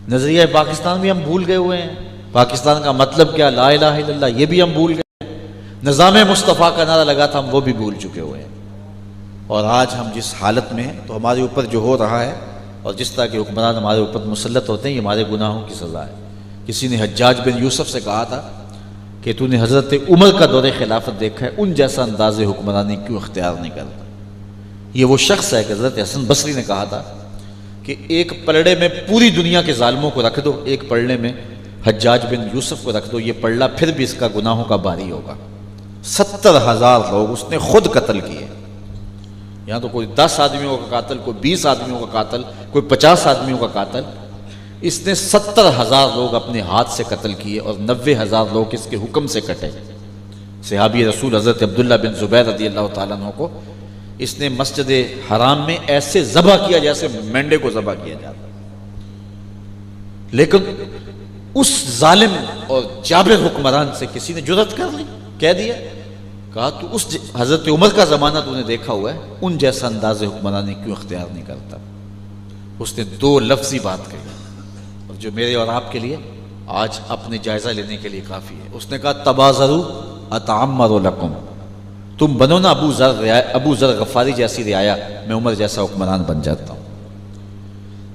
نظریہ پاکستان بھی ہم بھول گئے ہوئے ہیں، پاکستان کا مطلب کیا، لا الہ الا اللہ، یہ بھی ہم بھول گئے، نظام مصطفیٰ کا نعرہ لگا تھا ہم وہ بھی بھول چکے ہوئے ہیں۔ اور آج ہم جس حالت میں ہیں تو ہمارے اوپر جو ہو رہا ہے اور جس طرح کے حکمران ہمارے اوپر مسلط ہوتے ہیں، یہ ہمارے گناہوں کی سزا ہے۔ کسی نے حجاج بن یوسف سے کہا تھا کہ تو نے حضرت عمر کا دور خلافت دیکھا ہے، ان جیسا انداز حکمرانی کیوں اختیار نہیں کرتا؟ یہ وہ شخص ہے کہ حضرت حسن بصری نے کہا تھا کہ ایک پلڑے میں پوری دنیا کے ظالموں کو رکھ دو، ایک پلڑے میں حجاج بن یوسف کو رکھ دو، یہ پلڑا پھر بھی اس کا گناہوں کا باری ہوگا۔ 70,000 لوگ اس نے خود قتل کیے، یہاں تو کوئی 10 آدمیوں کا قاتل، کوئی 20 آدمیوں کا قاتل، کوئی 50 آدمیوں کا قاتل، اس نے 70,000 لوگ اپنے ہاتھ سے قتل کیے اور 90,000 لوگ اس کے حکم سے کٹے۔ صحابی رسول حضرت عبداللہ بن زبیر رضی اللہ تعالیٰ عنہ کو اس نے مسجد حرام میں ایسے ذبح کیا جیسے مینڈے کو ذبح کیا جاتا، لیکن اس ظالم اور جابر حکمران سے کسی نے جرأت کر لی، کہہ دیا، کہا تو اس حضرت عمر کا زمانہ تو نے دیکھا ہوا ہے، ان جیسا انداز حکمرانی کیوں اختیار نہیں کرتا؟ اس نے 2 لفظی بات کہی اور جو میرے اور آپ کے لیے آج اپنے جائزہ لینے کے لیے کافی ہے۔ اس نے کہا تبازروا اتعمر لکم، تم بنو نا ابو ذر غفاری جیسی رعایا، میں عمر جیسا حکمران بن جاتا ہوں۔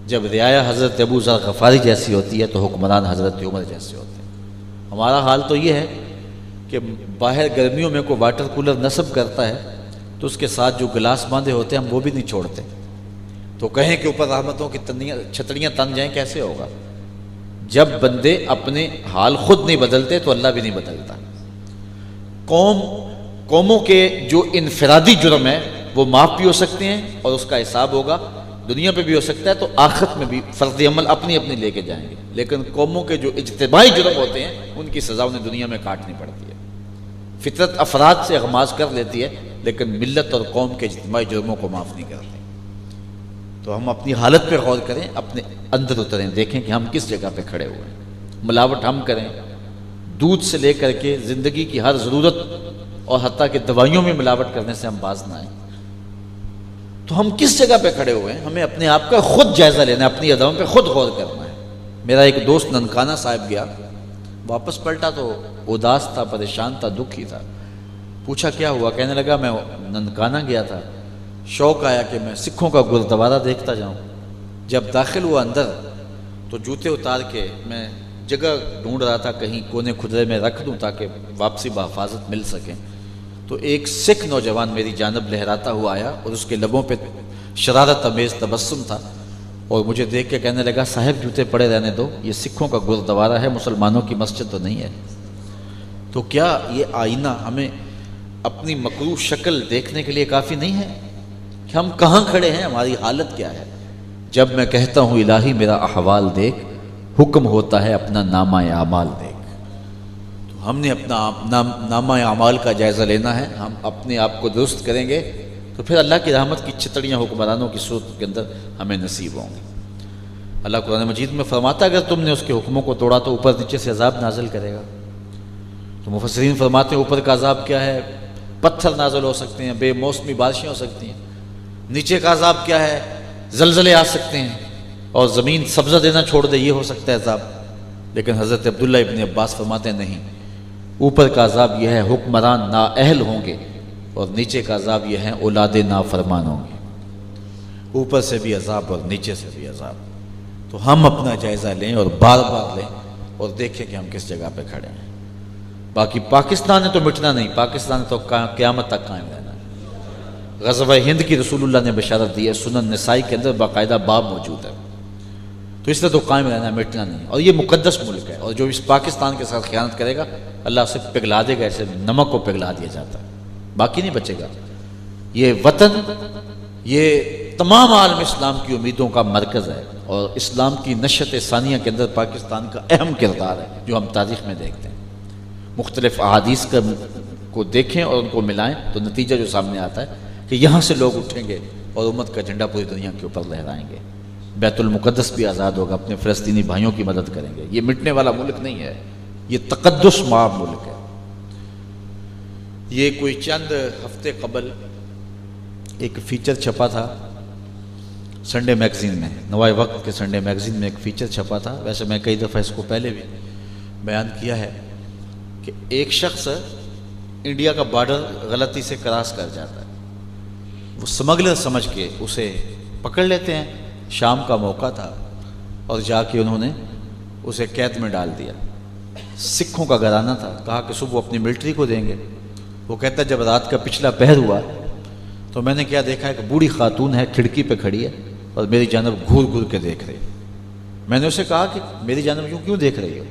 جب رعایا حضرت ابو ذر غفاری جیسی ہوتی ہے تو حکمران حضرت عمر جیسے ہوتے ہیں۔ ہمارا حال تو یہ ہے کہ باہر گرمیوں میں کوئی واٹر کولر نصب کرتا ہے تو اس کے ساتھ جو گلاس باندھے ہوتے ہیں ہم وہ بھی نہیں چھوڑتے، تو کہیں کہ اوپر رحمتوں کی چھتریاں تن جائیں، کیسے ہوگا؟ جب بندے اپنے حال خود نہیں بدلتے تو اللہ بھی نہیں بدلتا۔ قوموں کے جو انفرادی جرم ہے وہ معاف بھی ہو سکتے ہیں اور اس کا حساب ہوگا، دنیا پہ بھی ہو سکتا ہے، تو آخرت میں بھی فرد عمل اپنی اپنی لے کے جائیں گے، لیکن قوموں کے جو اجتماعی جرم ہوتے ہیں ان کی سزا انہیں دنیا میں کاٹنی پڑتی ہے۔ فطرت افراد سے اغماض کر لیتی ہے لیکن ملت اور قوم کے اجتماعی جرموں کو معاف نہیں کرتی۔ تو ہم اپنی حالت پہ غور کریں، اپنے اندر اتریں، دیکھیں کہ ہم کس جگہ پہ کھڑے ہوئے ہیں۔ ملاوٹ ہم کریں، دودھ سے لے کر کے زندگی کی ہر ضرورت اور حتیٰ کہ دوائیوں میں ملاوٹ کرنے سے ہم باز نہ آئیں، تو ہم کس جگہ پہ کھڑے ہوئے ہیں؟ ہمیں اپنے آپ کا خود جائزہ لینا ہے، اپنی اداؤں پہ خود غور کرنا ہے۔ میرا ایک دوست ننکانہ صاحب گیا، واپس پلٹا تو اداس تھا، پریشان تھا، دکھی تھا۔ پوچھا کیا ہوا؟ کہنے لگا میں ننکانہ گیا تھا، شوق آیا کہ میں سکھوں کا گردوارہ دیکھتا جاؤں۔ جب داخل ہوا اندر تو جوتے اتار کے میں جگہ ڈھونڈ رہا تھا کہیں کونے کھدرے میں رکھ دوں تاکہ واپسی بحفاظت مل سکے، تو ایک سکھ نوجوان میری جانب لہراتا ہوا آیا اور اس کے لبوں پہ شرارت امیز تبسم تھا، اور مجھے دیکھ کے کہنے لگا صاحب جوتے پڑے رہنے دو، یہ سکھوں کا گردوارہ ہے، مسلمانوں کی مسجد تو نہیں ہے۔ تو کیا یہ آئینہ ہمیں اپنی مکروہ شکل دیکھنے کے لیے کافی نہیں ہے کہ ہم کہاں کھڑے ہیں، ہماری حالت کیا ہے؟ جب میں کہتا ہوں الہی میرا احوال دیکھ، حکم ہوتا ہے اپنا نامہ اعمال دیکھ۔ تو ہم نے اپنا نامہ اعمال کا جائزہ لینا ہے، ہم اپنے آپ کو درست کریں گے تو پھر اللہ کی رحمت کی چھتریاں حکمرانوں کی صورت کے اندر ہمیں نصیب ہوں گی۔ اللہ قرآن مجید میں فرماتا ہے اگر تم نے اس کے حکموں کو توڑا تو اوپر نیچے سے عذاب نازل کرے گا۔ تو مفسرین فرماتے ہیں اوپر کا عذاب کیا ہے؟ پتھر نازل ہو سکتے ہیں، بے موسمی بارشیں ہو سکتی ہیں۔ نیچے کا عذاب کیا ہے؟ زلزلے آ سکتے ہیں اور زمین سبزہ دینا چھوڑ دے، یہ ہو سکتا ہے عذاب۔ لیکن حضرت عبداللہ ابن عباس فرماتے ہیں نہیں، اوپر کا عذاب یہ ہے حکمران نااہل ہوں گے، اور نیچے کا عذاب یہ ہے اولاد نافرمان ہوں گے۔ اوپر سے بھی عذاب اور نیچے سے بھی عذاب۔ تو ہم اپنا جائزہ لیں اور بار بار لیں اور دیکھیں کہ ہم کس جگہ پہ کھڑے ہیں۔ باقی پاکستان نے تو مٹنا نہیں، پاکستان نے تو قیامت تک قائم رہنا ہے۔ غزوہ ہند کی رسول اللہ نے بشارت دی ہے، سنن نسائی کے اندر باقاعدہ باب موجود ہے، تو اس نے تو قائم رہنا ہے، مٹنا نہیں۔ اور یہ مقدس ملک ہے، اور جو اس پاکستان کے ساتھ خیانت کرے گا اللہ اسے پگھلا دے گا، ایسے نمک کو پگھلا دیا جاتا ہے، باقی نہیں بچے گا۔ یہ وطن، یہ تمام عالم اسلام کی امیدوں کا مرکز ہے، اور اسلام کی نشت ثانیہ کے اندر پاکستان کا اہم کردار ہے جو ہم تاریخ میں دیکھتے ہیں۔ مختلف احادیث کو دیکھیں اور ان کو ملائیں تو نتیجہ جو سامنے آتا ہے کہ یہاں سے لوگ اٹھیں گے اور امت کا جھنڈا پوری دنیا کے اوپر لہرائیں گے۔ بیت المقدس بھی آزاد ہوگا، اپنے فلسطینی بھائیوں کی مدد کریں گے۔ یہ مٹنے والا ملک نہیں ہے، یہ تقدس مآب ملک ہے۔ یہ کوئی چند ہفتے قبل ایک فیچر چھپا تھا سنڈے میگزین میں، نوائے وقت کے سنڈے میگزین میں ایک فیچر چھپا تھا۔ ویسے میں کئی دفعہ اس کو پہلے بھی بیان کیا ہے کہ ایک شخص انڈیا کا بارڈر غلطی سے کراس کر جاتا ہے، وہ سمگلر سمجھ کے اسے پکڑ لیتے ہیں، شام کا موقع تھا اور جا کے انہوں نے اسے قید میں ڈال دیا۔ سکھوں کا گھرانہ تھا، کہا کہ صبح اپنی ملٹری کو دیں گے۔ وہ کہتا ہے جب رات کا پچھلا پہر ہوا تو میں نے کیا دیکھا، ایک بوڑھی خاتون ہے کھڑکی پہ کھڑی ہے اور میری جانب گھور گھور کے دیکھ رہی ہے۔ میں نے اسے کہا کہ میری جانب یوں کیوں دیکھ رہی ہو؟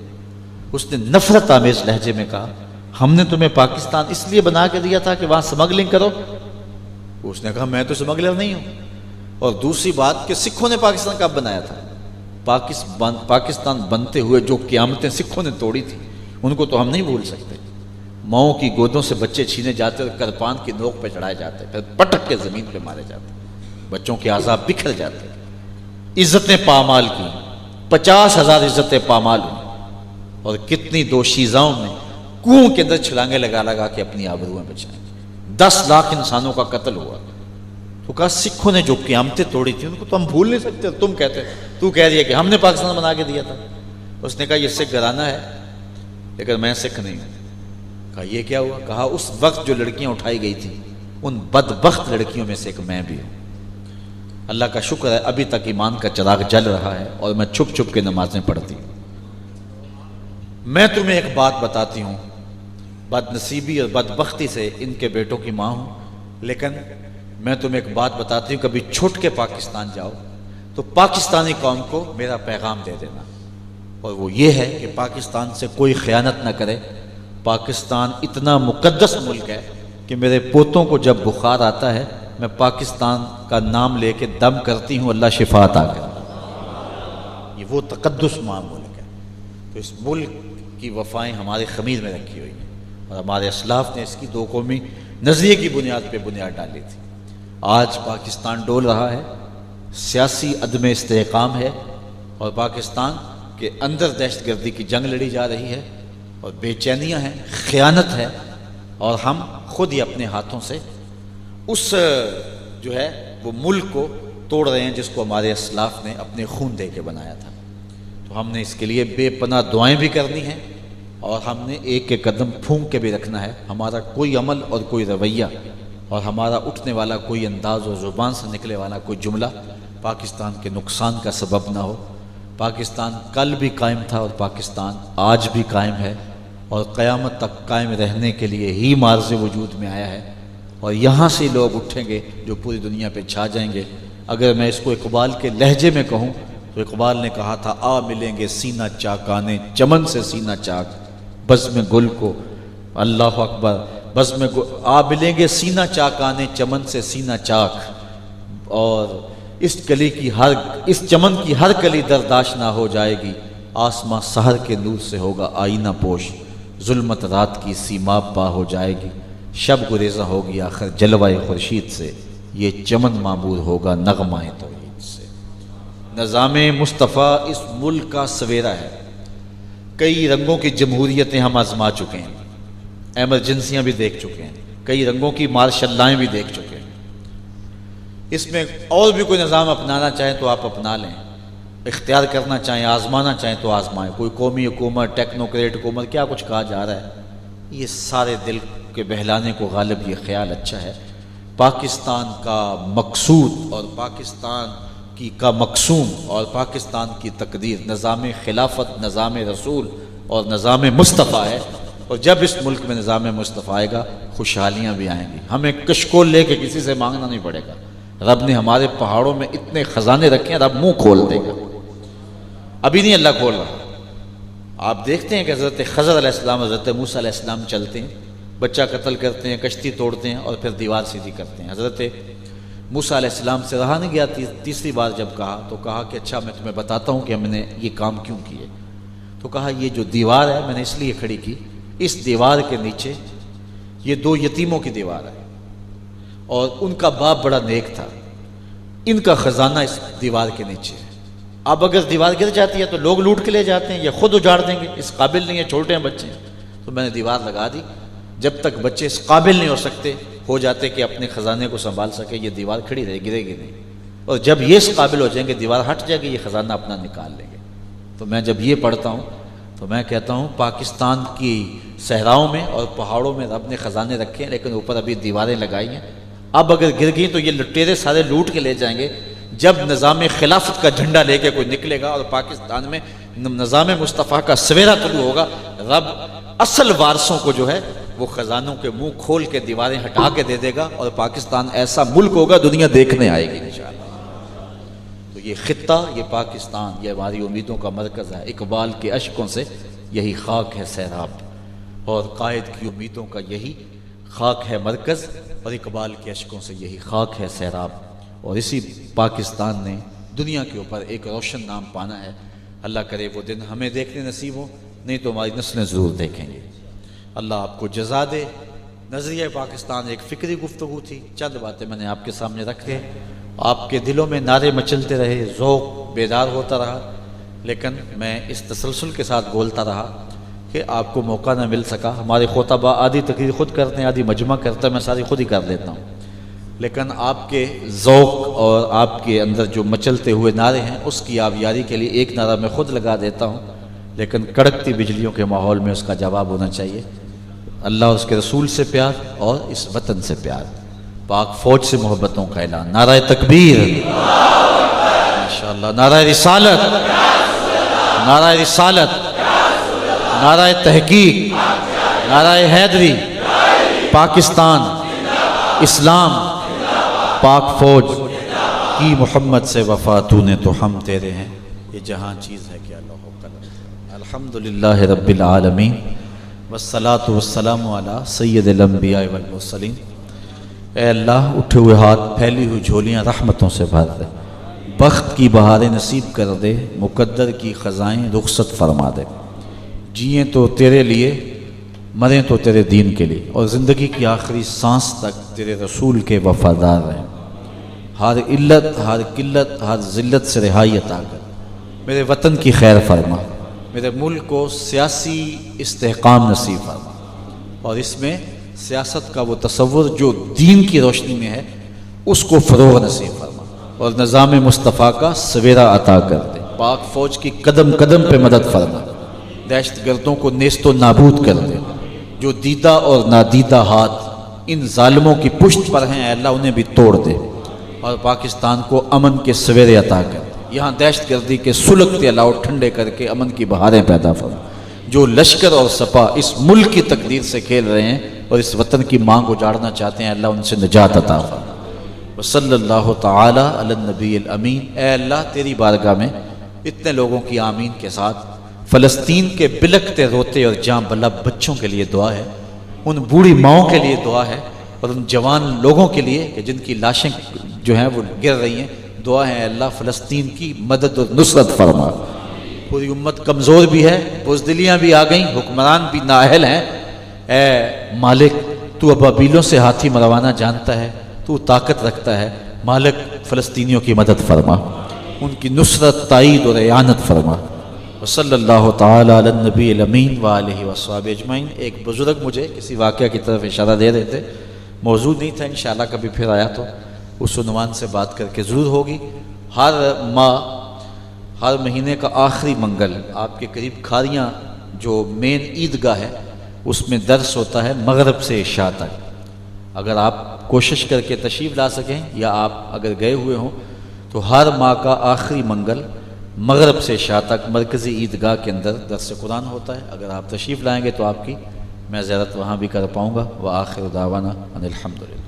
اس نے نفرت آمیز لہجے میں کہا ہم نے تمہیں پاکستان اس لیے بنا کے دیا تھا کہ وہاں سمگلنگ کرو؟ اس نے کہا میں تو سمگلر نہیں ہوں. اور دوسری بات کہ سکھوں نے پاکستان کب بنایا تھا؟ پاکستان بنتے ہوئے جو قیامتیں سکھوں نے توڑی تھی ان کو تو ہم نہیں بھول سکتے. ماؤں کی گودوں سے بچے چھینے جاتے اور کرپان کی نوک پہ چڑھائے جاتے، پھر پٹک کے زمین پہ مارے جاتے، بچوں کے اعضاء بکھر جاتے. عزتیں پامال کی، 50,000 عزتیں پامال ہوئی، اور کتنی دوشیزاؤں نے کنویں کے اندر چھلانگے لگا لگا کے اپنی آبروئیں بچائیں. 10 لاکھ انسانوں کا قتل ہوا. تو کہا سکھوں نے جو قیامتیں توڑی تھی ان کو تو ہم بھول نہیں سکتے. تم کہتے تو کہہ رہی ہے کہ ہم نے پاکستان بنا کے دیا تھا. اس نے کہا یہ سکھ گھرانہ ہے لیکن میں سکھ نہیں ہوں. کہا یہ کیا ہوا؟ کہا اس وقت جو لڑکیاں اٹھائی گئی تھیں ان بدبخت لڑکیوں میں سے ایک میں بھی ہوں. اللہ کا شکر ہے ابھی تک ایمان کا چراغ جل رہا ہے اور میں چھپ چھپ کے نمازیں پڑھتی ہوں. میں تمہیں ایک بات بتاتی ہوں، بد نصیبی اور بدبختی سے ان کے بیٹوں کی ماں ہوں، لیکن میں تمہیں ایک بات بتاتی ہوں، کبھی چھوٹ کے پاکستان جاؤ تو پاکستانی قوم کو میرا پیغام دے دینا، اور وہ یہ ہے کہ پاکستان سے کوئی خیانت نہ کرے. پاکستان اتنا مقدس ملک ہے کہ میرے پوتوں کو جب بخار آتا ہے میں پاکستان کا نام لے کے دم کرتی ہوں، اللہ شفا عطا کرے. یہ وہ تقدس ماں ملک ہے. تو اس ملک کی وفائیں ہمارے خمیر میں رکھی ہوئی ہیں، اور ہمارے اسلاف نے اس کی 2 قومی نظریے کی بنیاد پہ بنیاد ڈالی تھی. آج پاکستان ڈول رہا ہے، سیاسی عدم استحکام ہے، اور پاکستان کے اندر دہشت گردی کی جنگ لڑی جا رہی ہے، اور بے چینیاں ہیں، خیانت ہے، اور ہم خود ہی اپنے ہاتھوں سے اس جو ہے وہ ملک کو توڑ رہے ہیں جس کو ہمارے اسلاف نے اپنے خون دے کے بنایا تھا. تو ہم نے اس کے لیے بے پناہ دعائیں بھی کرنی ہیں، اور ہم نے ایک ایک قدم پھونک کے بھی رکھنا ہے. ہمارا کوئی عمل اور کوئی رویہ اور ہمارا اٹھنے والا کوئی انداز اور زبان سے نکلے والا کوئی جملہ پاکستان کے نقصان کا سبب نہ ہو. پاکستان کل بھی قائم تھا اور پاکستان آج بھی قائم ہے، اور قیامت تک قائم رہنے کے لیے ہی معرض وجود میں آیا ہے. اور یہاں سے لوگ اٹھیں گے جو پوری دنیا پہ چھا جائیں گے. اگر میں اس کو اقبال کے لہجے میں کہوں تو اقبال نے کہا تھا آ ملیں گے سینہ چاکانے چمن سے سینہ چاک، بزم گل کو اللہ اکبر آ ملیں گے سینہ چاکانے چمن سے سینہ چاک، اور اس چمن کی ہر کلی درداش نہ ہو جائے گی، آسماں سحر کے نور سے ہوگا آئینہ پوش، ظلمت رات کی سیماب پا ہو جائے گی، شب گریزہ ہوگی آخر جلوہ خورشید سے، یہ چمن معمور ہوگا نغمہ توحید سے. نظام مصطفیٰ اس ملک کا سویرا ہے. کئی رنگوں کی جمہوریتیں ہم آزما چکے ہیں، ایمرجنسیاں بھی دیکھ چکے ہیں، کئی رنگوں کی مارشل لائیں بھی دیکھ چکے ہیں. اس میں اور بھی کوئی نظام اپنانا چاہیں تو آپ اپنا لیں، اختیار کرنا چاہیں آزمانا چاہیں تو آزمائیں. کوئی قومی حکومت، ٹیکنوکریٹ حکومت، کیا کچھ کہا جا رہا ہے، یہ سارے دل کے بہلانے کو غالب یہ خیال اچھا ہے. پاکستان کا مقصود اور پاکستان کا مقصوم اور پاکستان کی تقدیر نظام خلافت، نظام رسول اور نظام مصطفیٰ ہے. اور جب اس ملک میں نظام مصطفیٰ آئے گا خوشحالیاں بھی آئیں گی. ہمیں کشکول لے کے کسی سے مانگنا نہیں پڑے گا. رب نے ہمارے پہاڑوں میں اتنے خزانے رکھے ہیں، رب منہ کھول دے گا. ابھی نہیں اللہ کھول رہا. آپ دیکھتے ہیں کہ حضرت خضر علیہ السلام، حضرت موسیٰ علیہ السلام چلتے ہیں، بچہ قتل کرتے ہیں، کشتی توڑتے ہیں، اور پھر دیوار سیدھی کرتے ہیں. حضرت موسیٰ علیہ السلام سے رہا نہیں گیا. تیسری بار جب کہا تو کہا کہ اچھا میں تمہیں بتاتا ہوں کہ ہم نے یہ کام کیوں کیے. تو کہا یہ جو دیوار ہے میں نے اس لیے کھڑی کی، اس دیوار کے نیچے یہ 2 یتیموں کی دیوار ہے، اور ان کا باپ بڑا نیک تھا، ان کا خزانہ اس دیوار کے نیچے ہے. اب اگر دیوار گر جاتی ہے تو لوگ لوٹ کے لے جاتے ہیں یا خود اجاڑ دیں گے، اس قابل نہیں ہے، چھوٹے ہیں بچے. تو میں نے دیوار لگا دی، جب تک بچے اس قابل نہیں ہو جاتے کہ اپنے خزانے کو سنبھال سکے، یہ دیوار کھڑی رہے، گرے گی نہیں. اور جب یہ اس قابل ہو جائیں گے، دیوار ہٹ جائے گی، یہ خزانہ اپنا نکال لیں گے. تو میں جب یہ پڑھتا ہوں تو میں کہتا ہوں پاکستان کی صحراؤں میں اور پہاڑوں میں رب نے خزانے رکھے ہیں، لیکن اوپر ابھی دیواریں لگائی ہیں. اب اگر گر گئی تو یہ لٹیرے سارے لوٹ کے لے جائیں گے. جب نظام خلافت کا جھنڈا لے کے کوئی نکلے گا اور پاکستان میں نظام مصطفیٰ کا سویرا طلوع ہوگا، رب اصل وارثوں کو جو ہے وہ خزانوں کے منہ کھول کے دیواریں ہٹا کے دے دے گا، اور پاکستان ایسا ملک ہوگا دنیا دیکھنے آئے گی انشاءاللہ. تو یہ خطہ، یہ پاکستان، یہ ہماری امیدوں کا مرکز ہے. اقبال کے اشکوں سے یہی خاک ہے سیراب، اور قائد کی امیدوں کا یہی خاک ہے مرکز، اور اقبال کے اشکوں سے یہی خاک ہے سیراب۔ اور اسی پاکستان نے دنیا کے اوپر ایک روشن نام پانا ہے۔ اللہ کرے وہ دن ہمیں دیکھنے نصیب ہو، نہیں تو ہماری نسلیں ضرور دیکھیں گے۔ اللہ آپ کو جزا دے۔ نظریہ پاکستان ایک فکری گفتگو تھی، چند باتیں میں نے آپ کے سامنے رکھے، آپ کے دلوں میں نعرے مچلتے رہے، ذوق بیدار ہوتا رہا، لیکن میں اس تسلسل کے ساتھ بولتا رہا کہ آپ کو موقع نہ مل سکا۔ ہمارے خطبہ آدھی تقریر خود کرتے ہیں، آدھی مجمع کرتا ہے، میں ساری خود ہی کر لیتا ہوں، لیکن آپ کے ذوق اور آپ کے اندر جو مچلتے ہوئے نعرے ہیں اس کی آبیاری کے لیے ایک نعرہ میں خود لگا دیتا ہوں، لیکن کڑکتی بجلیوں کے ماحول میں اس کا جواب ہونا چاہیے۔ اللہ اور اس کے رسول سے پیار اور اس وطن سے پیار، پاک فوج سے محبتوں کا اعلان۔ نعرہ تکبیر، ماشاءاللہ، نعرہ رسالت، نعرہ رسالت، نعرہ تحقیق، نعرہ حیدری، پاکستان، اسلام، پاک فوج کی محمد سے وفا تو نے تو ہم تیرے ہیں، یہ جہاں چیز ہے کہ اللہ قلم۔ الحمدللہ رب العالمین والصلاة والسلام علی سید الانبیاء والمرسلین۔ اے اللہ، اٹھے ہوئے ہاتھ، پھیلی ہوئی جھولیاں رحمتوں سے بھر دے، بخت کی بہاریں نصیب کر دے، مقدر کی خزائیں رخصت فرما دے۔ جئیں تو تیرے لیے، مریں تو تیرے دین کے لیے، اور زندگی کی آخری سانس تک تیرے رسول کے وفادار رہیں۔ ہر علت، ہر قلت، ہر ذلت سے رہائی عطا کر، میرے وطن کی خیر فرما، میرے ملک کو سیاسی استحکام نصیب فرما، اور اس میں سیاست کا وہ تصور جو دین کی روشنی میں ہے اس کو فروغ نصیب فرما، اور نظام مصطفیٰ کا سویرا عطا کر دے۔ پاک فوج کی قدم قدم پہ مدد فرما، دہشت گردوں کو نیست و نابود کر دے، جو دیدہ اور نادیدہ ہاتھ ان ظالموں کی پشت پر ہیں، اے اللہ انہیں بھی توڑ دے، اور پاکستان کو امن کے سویرے عطا کر دے۔ یہاں دہشت گردی کے سلگتے علاؤ ٹھنڈے کر کے امن کی بہاریں پیدا فرما۔ جو لشکر اور سپا اس ملک کی تقدیر سے کھیل رہے ہیں اور اس وطن کی مانگ اجاڑنا چاہتے ہیں، اللہ ان سے نجات عطا فرما۔ وصلی اللہ تعالی علی النبی الامین۔ اے اللہ، تیری بارگاہ میں اتنے لوگوں کی آمین کے ساتھ فلسطین کے بلکتے روتے اور جاں بلب بچوں کے لیے دعا ہے، ان بوڑھی ماؤں کے لیے دعا ہے، اور ان جوان لوگوں کے لیے کہ جن کی لاشیں جو ہیں وہ گر رہی ہیں، دعا ہے اللہ فلسطین کی مدد اور نصرت فرما۔ پوری امت کمزور بھی ہے، بزدلیاں بھی آ گئیں، حکمران بھی نااہل ہیں، اے مالک تو ابابیلوں سے ہاتھی مروانا جانتا ہے، تو طاقت رکھتا ہے، مالک فلسطینیوں کی مدد فرما، ان کی نصرت، تائید اور اعانت فرما۔ وصلی اللہ تعالی علی النبی الامین وآلہ وصحبہ اجمعین۔ ایک بزرگ مجھے کسی واقعہ کی طرف اشارہ دے رہے تھے، موضوع نہیں تھا، انشاءاللہ کبھی پھر آیا تو اس عنوان سے بات کر کے ضرور ہوگی۔ ہر ماہ، ہر مہینے کا آخری منگل آپ کے قریب کھاریاں جو مین عیدگاہ ہے اس میں درس ہوتا ہے مغرب سے عشاء تک۔ اگر آپ کوشش کر کے تشریف لا سکیں، یا آپ اگر گئے ہوئے ہوں، تو ہر ماہ کا آخری منگل مغرب سے عشاء تک مرکزی عیدگاہ کے اندر درس قرآن ہوتا ہے۔ اگر آپ تشریف لائیں گے تو آپ کی میں زیارت وہاں بھی کر پاؤں گا۔ وآخر دعوانا ان الحمدللہ۔